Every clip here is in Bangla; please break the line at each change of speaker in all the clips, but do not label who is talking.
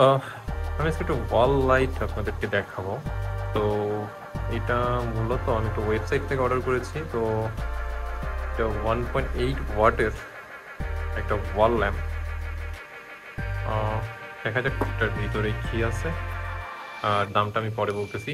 আহ, আমি আজকে একটু ওয়াল লাইট আপনাদেরকে দেখাবো। তো এটা মূলত আমি একটা ওয়েবসাইট থেকে অর্ডার করেছি। তো এটা 1.8 ওয়াটের একটা ওয়াল ল্যাম্প। দেখা যাক এটার ভিতরে কি আছে, আর দামটা আমি পরে বলতেছি।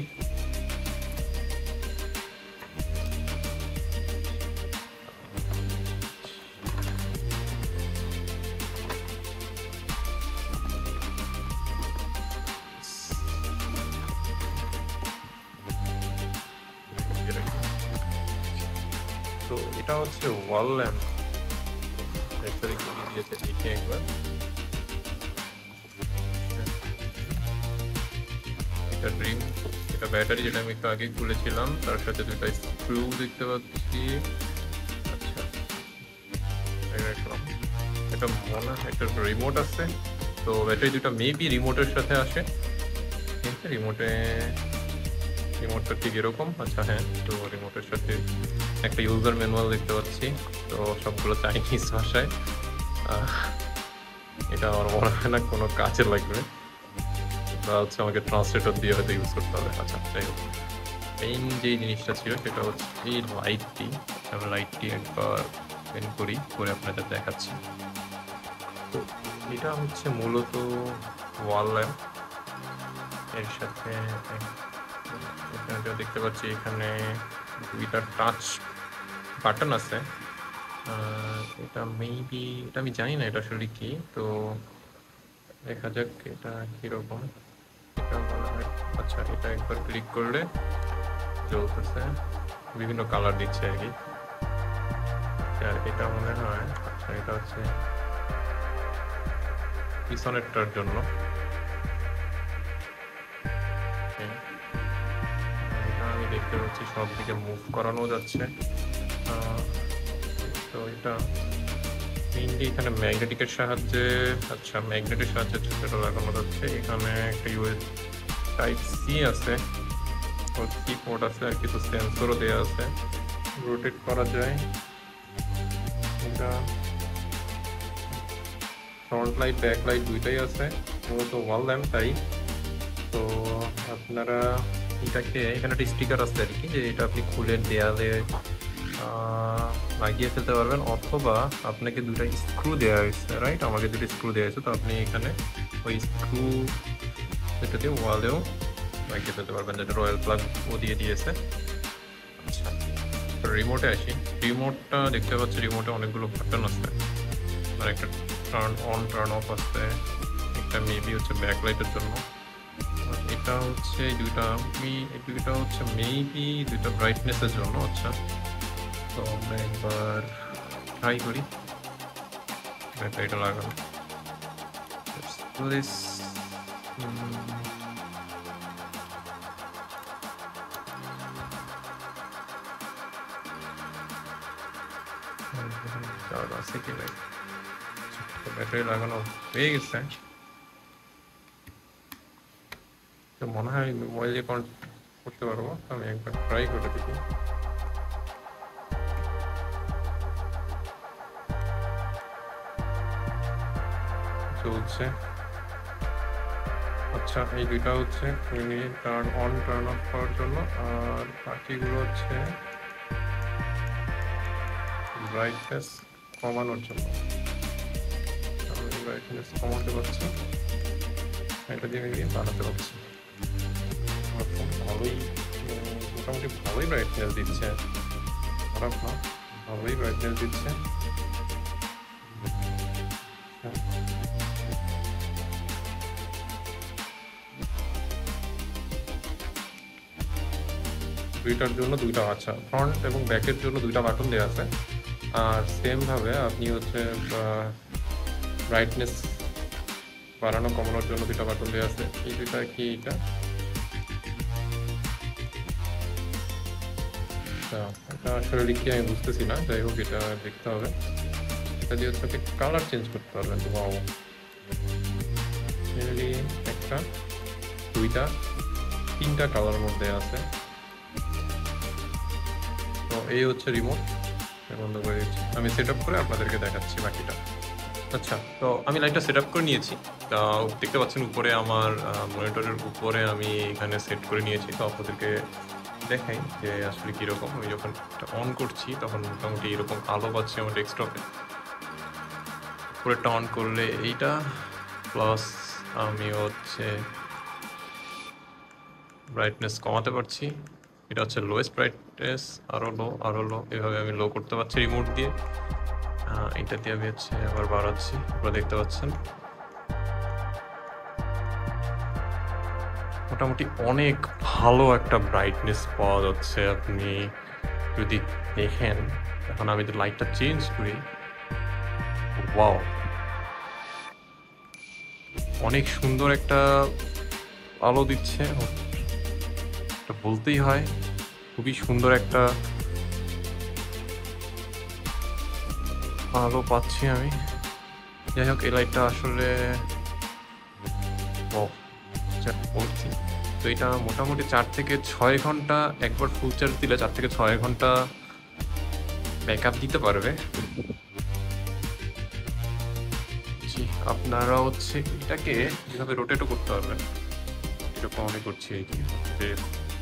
তো এটা হচ্ছে ওয়াল ল্যাম্প। ভেতরে কি দিয়েছে দেখি একবার। এটা ড্রিম, এটা ব্যাটারি যেটা আমি একটু আগে খুলেছিলাম, তার সাথে দুটো স্ক্রু দেখতে পাচ্ছি। আচ্ছা, রাখলাম। এটা মনে হয় একটা রিমোট আছে। তো ব্যাটারি দুটো মেবি রিমোটের সাথে আসে। ঠিক আছে, রিমোটটা ঠিক এরকম। আচ্ছা হ্যাঁ, তো রিমোটের সাথে একটা ইউজার ম্যানুয়াল দেখতে পাচ্ছি। তো সবগুলো চাইনিজ ভাষায়। আহ, এটা আমার মনে হয় না কোনো কাজে লাগবে, বা হচ্ছে আমাকে ট্রান্সলেটর দিয়ে হয়তো ইউজ করতে হবে। আচ্ছা যাই হোক, মেইন যে জিনিসটা ছিল সেটা হচ্ছে এই লাইটটি। আমি লাইটটি একবার বের করি, করে আপনাদের দেখাচ্ছি। তো এটা হচ্ছে মূলত ওয়াল ল্যাম্প। এর সাথে এখানে যা দেখতে পাচ্ছি, এখানে দুইটা টাচ বাটন আছে। এটা মেবি, এটা আমি জানি না এটা আসলে কি। তো দেখা যাক এটা কিরকম। এটা মনে হয়, আচ্ছা এটা একবার ক্লিক করলে জ্বলতেছে, বিভিন্ন কালার দিচ্ছে আর কি। আর এটা মনে হয়, আচ্ছা এটা হচ্ছে পিছনেরটার জন্য। হ্যাঁ, এটা আমি দেখতে পাচ্ছি সব দিকে মুভ করানো যাচ্ছে। তো এটা মেইনলি এখানে ম্যাগনেটিকের সাহায্যে, আচ্ছা ম্যাগনেটের সাহায্যে ছোটটা লাগানো যাচ্ছে। এখানে একটা ইউএস টাইপ সি আছে, কিবোর্ড আছে, আর কিছু সেন্সরও দেওয়া আছে। রোটেট করা যায়। এটা ফ্রন্ট লাইট ব্যাক লাইট দুইটাই আছে, মূলত ওয়াল ল্যাম্প তাই। তো আপনারা এটাকে, এখানে একটা স্টিকার আছে আর কি, যে এটা আপনি খুলে দেয়ালে লাগিয়ে ফেলতে পারবেন, অথবা আপনাকে দুটা স্ক্রু দেওয়া হয়েছে, রাইট? আমাকে দুটো স্ক্রু দেওয়া হয়েছে, তো আপনি এখানে ওই স্ক্রু এটা দিয়ে ওয়ালেও লাগিয়ে ফেলতে পারবেন, যেটা রয়্যাল প্লাগ ও দিয়ে দিয়েছে। আচ্ছা, রিমোটে আসি। রিমোটটা দেখতে পাচ্ছি, রিমোটে অনেকগুলো বাটন আছে, আর একটা টার্ন অন টার্ন অফ আছে। একটা মেবি হচ্ছে ব্যাক লাইটের জন্য। এটা হচ্ছে এই দুইটা হচ্ছে মেবি দুইটা ব্রাইটনেসের জন্য। আচ্ছা, তো আমরা একবার ট্রাই করি ব্যাটারিটা লাগানো। প্লিজ আছে কি নাই? ব্যাটারি লাগানো হয়ে গেছে। তো মনে হয় মোবাইল দিয়ে করতে পারবো। আমি একবার ট্রাই করে দেখি। চলছে। আচ্ছা, এই দুইটা হচ্ছে টার্ন অন টার্ন অফ করার জন্য, আর বাকিগুলো হচ্ছে ব্রাইটনেস কমানোর জন্য। আমি ব্রাইটনেস কমাতে পারছি, এটা দিয়ে আমি বাড়াতে পারছি। আমার ফোন ভালোই, মোটামুটি ভালোই ব্রাইটনেস দিচ্ছে, খারাপ না, ভালোই ব্রাইটনেস দিচ্ছে। দুইটার জন্য দুইটা, আচ্ছা ফ্রন্ট এবং ব্যাকের জন্য দুইটা বাটন দেওয়া আছে। আর সেমভাবে আপনি হচ্ছে ব্রাইটনেস বাড়ানো কমানোর জন্য দুইটা বাটন দেওয়া আছে। এই দুইটা কি, এটা এটা আসলে কি আমি বুঝতেছি না, যাই হোক এটা দেখতে হবে। এটা দিয়ে হচ্ছে কালার চেঞ্জ করতে পারবেন। ওয়াও, মেনলি একটা, দুইটা, তিনটা কালার মধ্যে আছে। তো এই হচ্ছে রিমোট। বন্ধ করে দিচ্ছি, আমি সেট আপ করে আপনাদেরকে দেখাচ্ছি বাকিটা। আচ্ছা, তো আমি লাইটটা সেট আপ করে নিয়েছি। তা দেখতে পাচ্ছেন উপরে আমার মনিটরের উপরে আমি এখানে সেট করে নিয়েছি। তো আপনাদেরকে দেখাই যে আসলে কীরকম। আমি যখন এটা অন করছি তখন মোটামুটি এরকম আলো পাচ্ছি আমার ডেস্কটপে। উপরেরটা অন করলে এইটা, প্লাস আমি হচ্ছে ব্রাইটনেস কমাতে পারছি। এটা হচ্ছে লোয়েস্ট ব্রাইটনেস, আরও লো, আরও লো, এভাবে আমি লো করতে পারছি রিমোট দিয়ে। এটা দিয়ে আমি হচ্ছে আবার বাড়াচ্ছি, আপনারা দেখতে পাচ্ছেন। মোটামুটি অনেক ভালো একটা ব্রাইটনেস পাওয়া যাচ্ছে আপনি যদি দেখেন। এখন আমি যদি লাইটটা চেঞ্জ করি, ওয়াও, অনেক সুন্দর একটা আলো দিচ্ছে, এটা বলতেই হয়। খুবই সুন্দর একটা আলো পাচ্ছি আমি। যাই হোক, এই লাইটটা আসলে বলছি তো এটা মোটামুটি 4 থেকে 6 ঘন্টা, একবার ফুল চার্জ দিলে 4 থেকে 6 ঘন্টা ব্যাকআপ দিতে পারবে। আপনারা হচ্ছে এটাকে যেভাবে রোটেটও করতে পারবেন, এরকম আমি করছি এই যে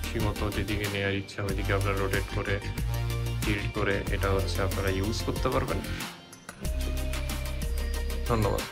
সীমতো যেদিকে নেওয়ার ইচ্ছা ওইদিকে আপনারা রোটেট করে টিল্ট করে এটা হচ্ছে আপনারা ইউজ করতে পারবেন। ধন্যবাদ।